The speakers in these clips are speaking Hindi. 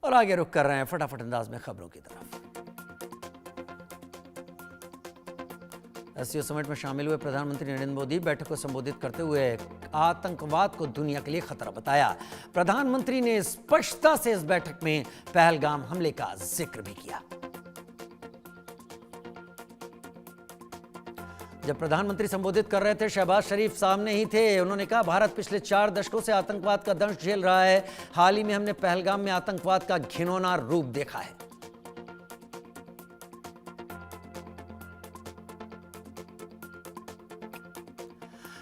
और आगे रुख कर रहे हैं फटाफट अंदाज में खबरों की तरफ। एससीओ समिट में शामिल हुए प्रधानमंत्री नरेंद्र मोदी बैठक को संबोधित करते हुए आतंकवाद को दुनिया के लिए खतरा बताया। प्रधानमंत्री ने स्पष्टता से इस बैठक में पहलगाम हमले का जिक्र भी किया। जब प्रधानमंत्री संबोधित कर रहे थे, शहबाज शरीफ सामने ही थे। उन्होंने कहा, भारत पिछले 4 दशकों से आतंकवाद का दंश झेल रहा है। हाल ही में हमने पहलगाम में आतंकवाद का घिनौना रूप देखा है।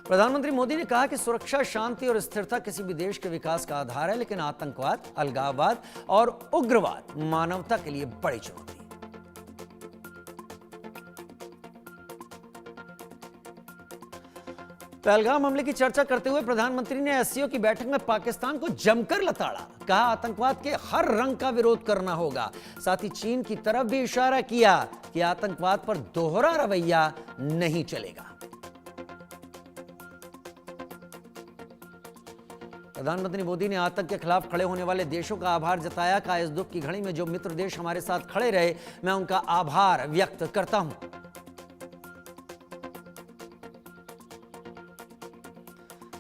प्रधानमंत्री मोदी ने कहा कि सुरक्षा, शांति और स्थिरता किसी भी देश के विकास का आधार है, लेकिन आतंकवाद, अलगाववाद और उग्रवाद मानवता के लिए बड़ी चुनौती है। पहलगाम हमले की चर्चा करते हुए प्रधानमंत्री ने एससीओ की बैठक में पाकिस्तान को जमकर लताड़ा। कहा, आतंकवाद के हर रंग का विरोध करना होगा। साथ ही चीन की तरफ भी इशारा किया कि आतंकवाद पर दोहरा रवैया नहीं चलेगा। प्रधानमंत्री मोदी ने आतंक के खिलाफ खड़े होने वाले देशों का आभार जताया। कहा, इस दुख की घड़ी में जो मित्र देश हमारे साथ खड़े रहे, मैं उनका आभार व्यक्त करता हूं।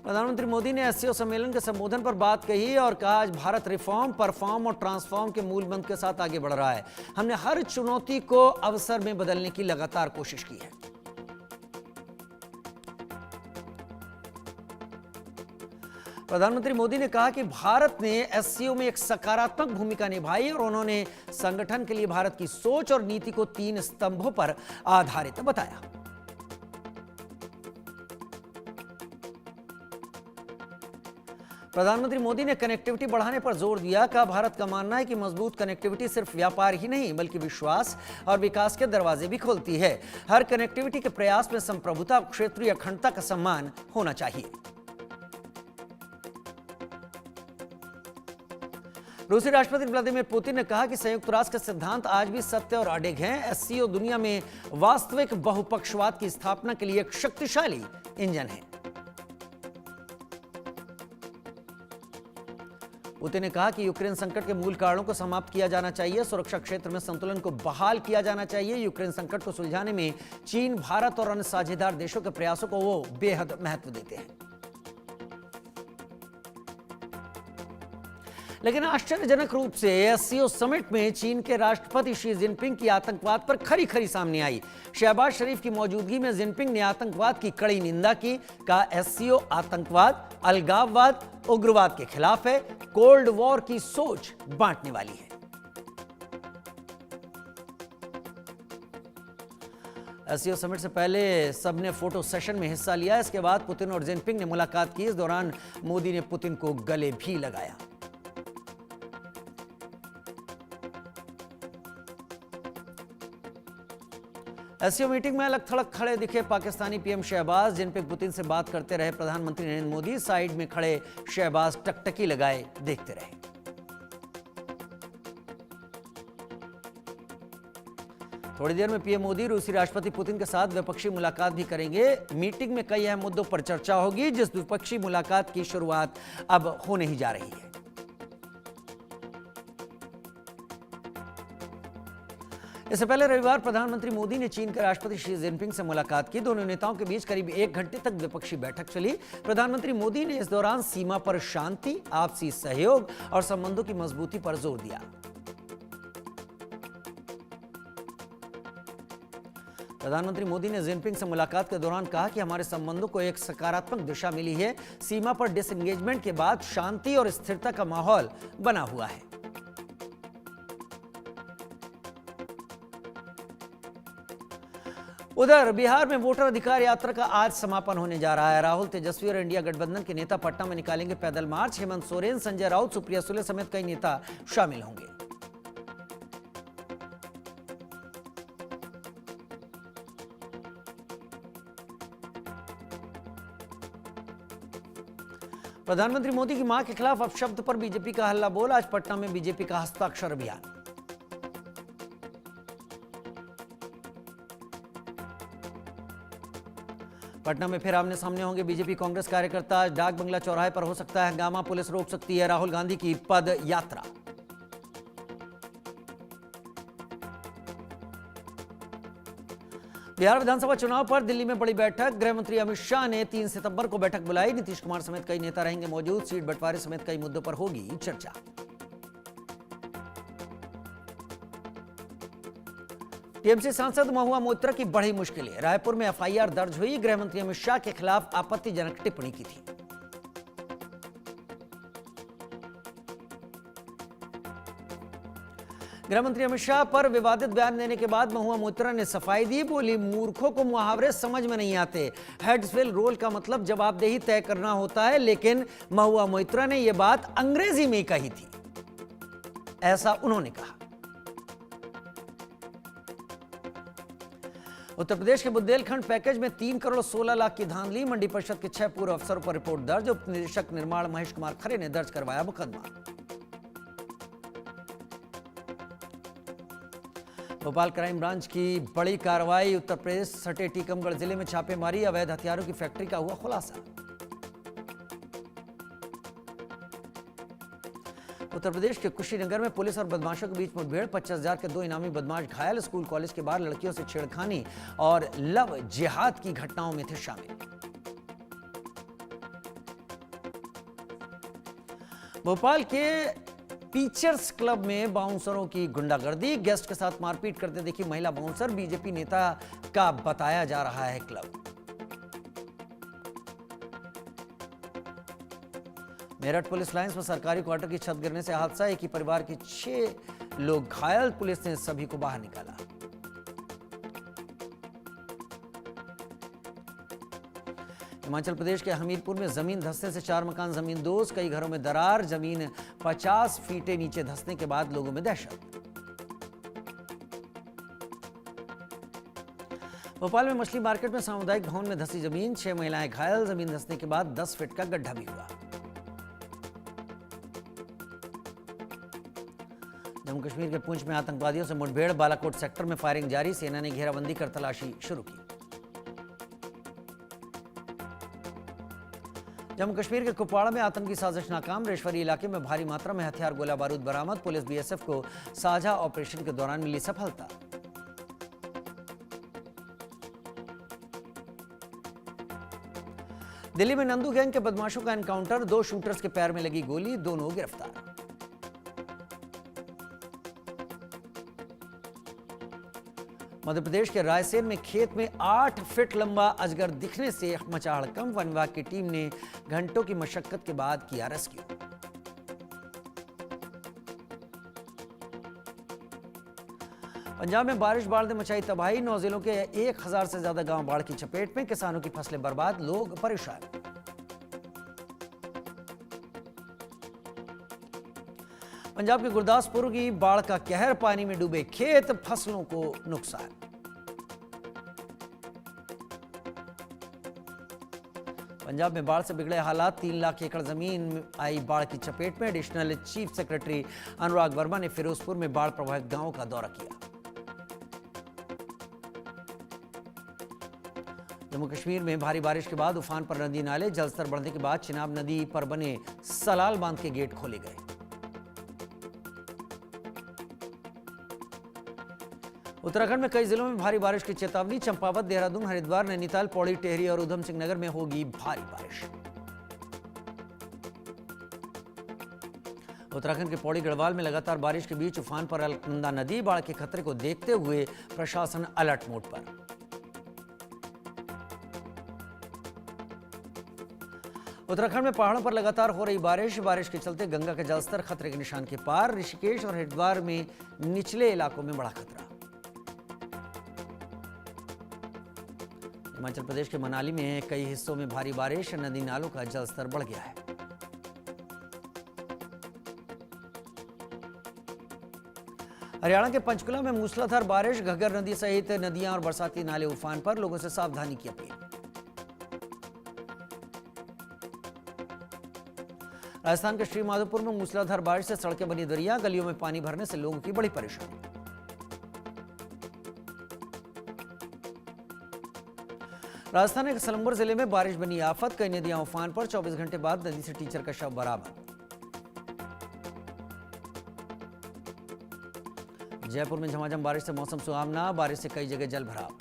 प्रधानमंत्री मोदी ने एससीओ सम्मेलन के संबोधन पर बात कही और कहा, आज भारत रिफॉर्म, परफॉर्म और ट्रांसफॉर्म के मूल मंत्र के साथ आगे बढ़ रहा है। हमने हर चुनौती को अवसर में बदलने की लगातार कोशिश की है। प्रधानमंत्री मोदी ने कहा कि भारत ने एससीओ में एक सकारात्मक भूमिका निभाई और उन्होंने संगठन के लिए भारत की सोच और नीति को 3 स्तंभों पर आधारित बताया। प्रधानमंत्री मोदी ने कनेक्टिविटी बढ़ाने पर जोर दिया। कहा, भारत का मानना है कि मजबूत कनेक्टिविटी सिर्फ व्यापार ही नहीं बल्कि विश्वास और विकास के दरवाजे भी खोलती है। हर कनेक्टिविटी के प्रयास में संप्रभुता और क्षेत्रीय अखंडता का सम्मान होना चाहिए। रूसी राष्ट्रपति व्लादिमीर पुतिन ने कहा कि संयुक्त राष्ट्र के सिद्धांत आज भी सत्य और अडिग हैं। एससीओ दुनिया में वास्तविक बहुपक्षवाद की स्थापना के लिए एक शक्तिशाली इंजन है। पुतिन ने कहा कि यूक्रेन संकट के मूल कारणों को समाप्त किया जाना चाहिए। सुरक्षा क्षेत्र में संतुलन को बहाल किया जाना चाहिए। यूक्रेन संकट को सुलझाने में चीन, भारत और अन्य साझेदार देशों के प्रयासों को वो बेहद महत्व देते हैं। लेकिन आश्चर्यजनक रूप से एससीओ समिट में चीन के राष्ट्रपति शी जिनपिंग की आतंकवाद पर खरी खरी सामने आई। शहबाज शरीफ की मौजूदगी में जिनपिंग ने आतंकवाद की कड़ी निंदा की। कहा, एससीओ आतंकवाद, अलगाववाद, उग्रवाद के खिलाफ है। कोल्ड वॉर की सोच बांटने वाली है। एससीओ समिट से पहले सबने फोटो सेशन में हिस्सा लिया। इसके बाद पुतिन और जिनपिंग ने मुलाकात की। इस दौरान मोदी ने पुतिन को गले भी लगाया। एससीओ मीटिंग में अलग थलग खड़े दिखे Pakistani PM Shehbaz. Jinping Putin से बात करते रहे। प्रधानमंत्री नरेंद्र मोदी साइड में खड़े शहबाज टकटकी लगाए देखते रहे। थोड़ी देर में पीएम मोदी रूसी राष्ट्रपति पुतिन के साथ द्विपक्षीय मुलाकात भी करेंगे। मीटिंग में कई अहम मुद्दों पर चर्चा होगी, जिस द्विपक्षीय मुलाकात की शुरुआत अब होने ही जा रही है। इससे पहले रविवार प्रधानमंत्री मोदी ने चीन के राष्ट्रपति शी जिनपिंग से मुलाकात की। दोनों नेताओं के बीच करीब 1 घंटे तक द्विपक्षीय बैठक चली। प्रधानमंत्री मोदी ने इस दौरान सीमा पर शांति, आपसी सहयोग और संबंधों की मजबूती पर जोर दिया। प्रधानमंत्री मोदी ने जिनपिंग से मुलाकात के दौरान कहा कि हमारे संबंधों को एक सकारात्मक दिशा मिली है। सीमा पर डिसएंगेजमेंट के बाद शांति और स्थिरता का माहौल बना हुआ है। उधर बिहार में वोटर अधिकार यात्रा का आज समापन होने जा रहा है। राहुल, तेजस्वी और इंडिया गठबंधन के नेता पटना में निकालेंगे पैदल मार्च। हेमंत सोरेन, संजय राउत, सुप्रिया सुले समेत कई नेता शामिल होंगे। प्रधानमंत्री मोदी की मां के खिलाफ अपशब्द पर बीजेपी का हल्ला बोल। आज पटना में बीजेपी का हस्ताक्षर अभियान। पटना में फिर आमने सामने होंगे बीजेपी कांग्रेस कार्यकर्ता। डाक बंगला चौराहे पर हो सकता है हंगामा। पुलिस रोक सकती है राहुल गांधी की पद यात्रा। बिहार विधानसभा चुनाव पर दिल्ली में बड़ी बैठक। गृह मंत्री अमित शाह ने 3 सितंबर को बैठक बुलाई। नीतीश कुमार समेत कई नेता रहेंगे मौजूद। सीट बंटवारे समेत कई मुद्दों पर होगी चर्चा। टीएमसी सांसद महुआ मोइत्रा की बढ़ी मुश्किलें। रायपुर में एफआईआर दर्ज हुई। गृह मंत्री अमित शाह के खिलाफ आपत्तिजनक टिप्पणी की थी। गृह मंत्री अमित शाह पर विवादित बयान देने के बाद महुआ मोइत्रा ने सफाई दी। बोली, मूर्खों को मुहावरे समझ में नहीं आते। हेड्स विल रोल का मतलब जवाबदेही तय करना होता है, लेकिन महुआ मोइत्रा ने यह बात अंग्रेजी में कही थी, ऐसा उन्होंने कहा। उत्तर प्रदेश के बुंदेलखंड पैकेज में 3 करोड़ 16 लाख की धांधली। मंडी परिषद के 6 पूर्व अफसरों पर रिपोर्ट दर्ज। उप निदेशक निर्माण महेश कुमार खरे ने दर्ज करवाया मुकदमा। भोपाल क्राइम ब्रांच की बड़ी कार्रवाई। उत्तर प्रदेश सटे टीकमगढ़ जिले में छापेमारी। अवैध हथियारों की फैक्ट्री का हुआ खुलासा। उत्तर प्रदेश के कुशीनगर में पुलिस और बदमाशों के बीच मुठभेड़। 50,000 के 2 इनामी बदमाश घायल। स्कूल कॉलेज के बाहर लड़कियों से छेड़खानी और लव जिहाद की घटनाओं में थे शामिल। भोपाल के टीचर्स क्लब में बाउंसरों की गुंडागर्दी। गेस्ट के साथ मारपीट करते देखी महिला बाउंसर। बीजेपी नेता का बताया जा रहा है क्लब। मेरठ पुलिस लाइंस में सरकारी क्वार्टर की छत गिरने से हादसा। एक ही परिवार के 6 लोग घायल। पुलिस ने सभी को बाहर निकाला। हिमाचल प्रदेश के हमीरपुर में जमीन धंसने से 4 मकान जमींदोज। कई घरों में दरार। जमीन 50 फीटे नीचे धंसने के बाद लोगों में दहशत। भोपाल में मछली मार्केट में सामुदायिक भवन में धंसी जमीन। 6 महिलाएं घायल। जमीन धंसने के बाद 10 फीट का गड्ढा भी हुआ। जम्मू कश्मीर के पुंछ में आतंकवादियों से मुठभेड़। बालाकोट सेक्टर में फायरिंग जारी। सेना ने घेराबंदी कर तलाशी शुरू की। जम्मू कश्मीर के कुपवाड़ा में आतंकी साजिश नाकाम। रेशवरी इलाके में भारी मात्रा में हथियार गोला बारूद बरामद। पुलिस बीएसएफ को साझा ऑपरेशन के दौरान मिली सफलता। दिल्ली में नंदू गैंग के बदमाशों का एनकाउंटर। 2 शूटर्स के पैर में लगी गोली। दोनों गिरफ्तार। मध्य प्रदेश के रायसेन में खेत में 8 फीट लंबा अजगर दिखने से मचा हड़कंप। वन विभाग की टीम ने घंटों की मशक्कत के बाद किया रेस्क्यू। पंजाब में बारिश बाढ़ ने मचाई तबाही। 9 जिलों के 1000 से ज्यादा गांव बाढ़ की चपेट में। किसानों की फसलें बर्बाद। लोग परेशान। पंजाब के गुरदासपुर की बाढ़ का कहर। पानी में डूबे खेत। फसलों को नुकसान। पंजाब में बाढ़ से बिगड़े हालात। 3 लाख एकड़ जमीन आई बाढ़ की चपेट में। एडिशनल चीफ सेक्रेटरी अनुराग वर्मा ने फिरोजपुर में बाढ़ प्रभावित गांवों का दौरा किया। जम्मू कश्मीर में भारी बारिश के बाद उफान पर नदी नाले। जलस्तर बढ़ने के बाद चिनाब नदी पर बने सलाल बांध के गेट खोले गए। उत्तराखंड में कई जिलों में भारी बारिश की चेतावनी। चंपावत, देहरादून, हरिद्वार, नैनीताल, पौड़ी, टेहरी और उधम सिंह नगर में होगी भारी बारिश। उत्तराखंड के पौड़ी गढ़वाल में लगातार बारिश के बीच उफान पर अलकनंदा नदी। बाढ़ के खतरे को देखते हुए प्रशासन अलर्ट मोड पर। उत्तराखंड में पहाड़ों पर लगातार हो रही बारिश। बारिश के चलते गंगा का जलस्तर खतरे के निशान के पार। ऋषिकेश और हरिद्वार में निचले इलाकों में बड़ा खतरा। हिमाचल प्रदेश के मनाली में कई हिस्सों में भारी बारिश। नदी नालों का जलस्तर बढ़ गया है। हरियाणा के पंचकुला में मूसलाधार बारिश। घग्गर नदी सहित नदियां और बरसाती नाले उफान पर। लोगों से सावधानी की अपील। राजस्थान के श्रीमाधोपुर में मूसलाधार बारिश से सड़कें बनी दरिया। गलियों में पानी भरने से लोगों की बड़ी परेशानी। राजस्थान के सलम्बर जिले में बारिश बनी आफत। कई नदियां उफान पर। 24 घंटे बाद नदी से टीचर का शव बरामद। जयपुर में झमाझम बारिश से मौसम सुहावना। बारिश से कई जगह जल भराव।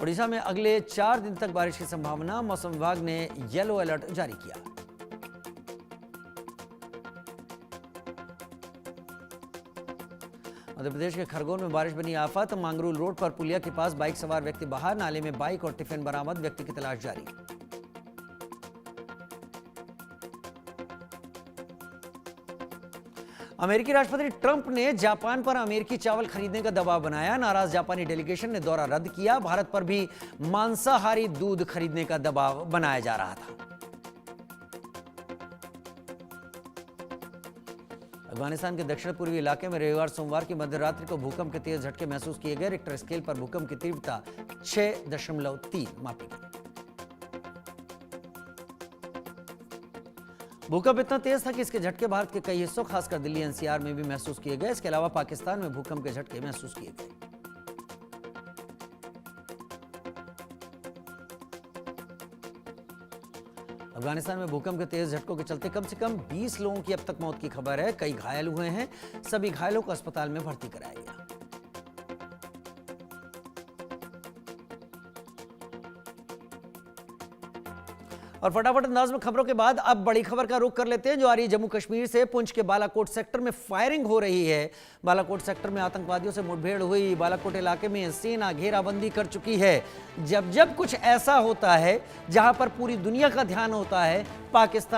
ओडिशा में अगले 4 दिन तक बारिश की संभावना, मौसम विभाग ने येलो अलर्ट जारी किया। मध्य प्रदेश के खरगोन में बारिश बनी आफत, मांगरूल रोड पर पुलिया के पास बाइक सवार व्यक्ति बाहर, नाले में बाइक और टिफिन बरामद, व्यक्ति की तलाश जारी। अमेरिकी राष्ट्रपति ट्रंप ने जापान पर अमेरिकी चावल खरीदने का दबाव बनाया, नाराज जापानी डेलीगेशन ने दौरा रद्द किया। भारत पर भी मांसाहारी दूध खरीदने का दबाव बनाया जा रहा था। अफगानिस्तान के दक्षिण पूर्वी इलाके में रविवार सोमवार की मध्यरात्रि को भूकंप के तेज झटके महसूस किए गए। रिक्टर स्केल पर भूकंप की तीव्रता 6.3 मापी गई। भूकंप इतना तेज था कि इसके झटके भारत के कई हिस्सों, खासकर दिल्ली एनसीआर में भी महसूस किए गए। इसके अलावा पाकिस्तान में भूकंप के झटके महसूस किए गए। अफगानिस्तान में भूकंप के तेज झटकों के चलते कम से कम 20 लोगों की अब तक मौत की खबर है। कई घायल हुए हैं। सभी घायलों को अस्पताल में भर्ती कराया गया। और फटाफट अंदाज में खबरों के बाद अब बड़ी खबर का रुख कर लेते हैं जो आ रही है जम्मू कश्मीर से। पुंछ के बालाकोट सेक्टर में फायरिंग हो रही है। बालाकोट सेक्टर में आतंकवादियों से मुठभेड़ हुई। बालाकोट इलाके में सेना घेराबंदी कर चुकी है। जब जब कुछ ऐसा होता है जहां पर पूरी दुनिया का ध्यान होता है, पाकिस्तान